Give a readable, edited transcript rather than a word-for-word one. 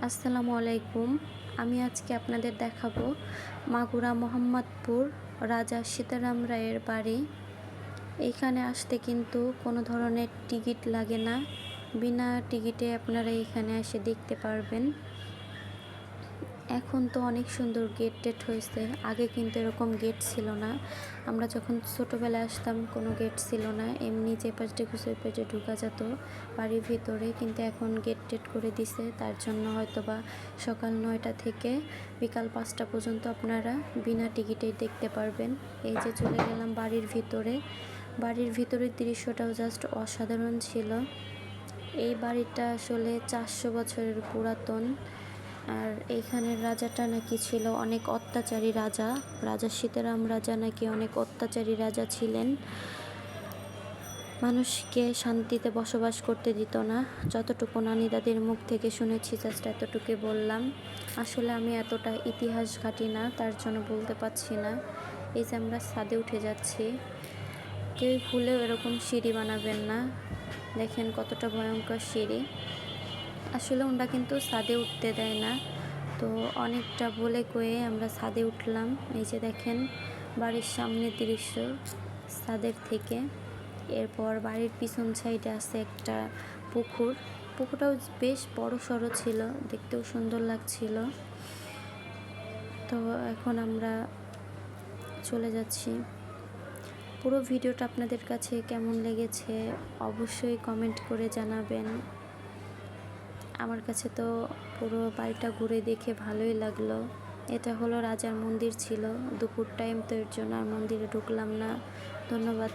আসসালামু আলাইকুম। আমি আজকে আপনাদের দেখাবো মাগুরা মোহাম্মদপুর রাজা সীতারাম রায়ের বাড়ি। এইখানে আসতে কিন্তু কোনো ধরনের টিকিট লাগে না, বিনা টিকিটে আপনারা এখানে এসে দেখতে পারবেন। এখন তো অনেক সুন্দর গেট হয়েছে, আগে কিন্তু এরকম গেট ছিল না। আমরা যখন ছোটোবেলায় আসতাম কোনো গেট ছিল না, এমনি যে পাশ থেকে ওই পাশে ঢোকা যেত বাড়ির ভিতরে, কিন্তু এখন গেট করে দিছে। তার জন্য হয়তো বা সকাল 9টা থেকে বিকাল 5টা পর্যন্ত আপনারা বিনা টিকিটেই দেখতে পারবেন। এই যে চলে গেলাম বাড়ির ভিতরে। বাড়ির ভিতরের দৃশ্যটাও জাস্ট অসাধারণ ছিল। এই বাড়িটা আসলে 400 বছরের পুরাতন। আর এইখানের রাজাটা নাকি ছিল অনেক অত্যাচারী রাজা। রাজা সীতারাম রাজা নাকি অনেক অত্যাচারী রাজা ছিলেন, মানুষকে শান্তিতে বসবাস করতে দিত না। যতটুকু নানি দাদির মুখ থেকে শুনেছি জাস্ট এতটুকু বললাম। আসলে আমি এতটা ইতিহাস ঘাঁটি না, তার জন্য বলতে পারছি না। এই যে আমরা ছাদে উঠে যাচ্ছি, কেউ ভুলেও এরকম সিঁড়ি বানাবেন না। দেখেন কতটা ভয়ঙ্কর সিঁড়ি। আসলে ওরা কিন্তু ছাদে উঠতে দেয় না, তো অনেকটা বলে কয়ে আমরা ছাদে উঠলাম। এই যে দেখেন বাড়ির সামনের দৃশ্য ছাদের থেকে। এরপর বাড়ির পিছন সাইডে আছে একটা পুকুরটাও বেশ বড় সড়ো ছিল, দেখতেও সুন্দর লাগছিল। তো এখন আমরা চলে যাচ্ছি। পুরো ভিডিওটা আপনাদের কাছে কেমন লেগেছে অবশ্যই কমেন্ট করে জানাবেন। আমার কাছে তো পুরো বাড়িটা ঘুরে দেখে ভালোই লাগলো। এটা হলো রাজার মন্দির ছিল। দুপুর টাইম তো এর জন্য আর মন্দিরে ঢুকলাম না। ধন্যবাদ।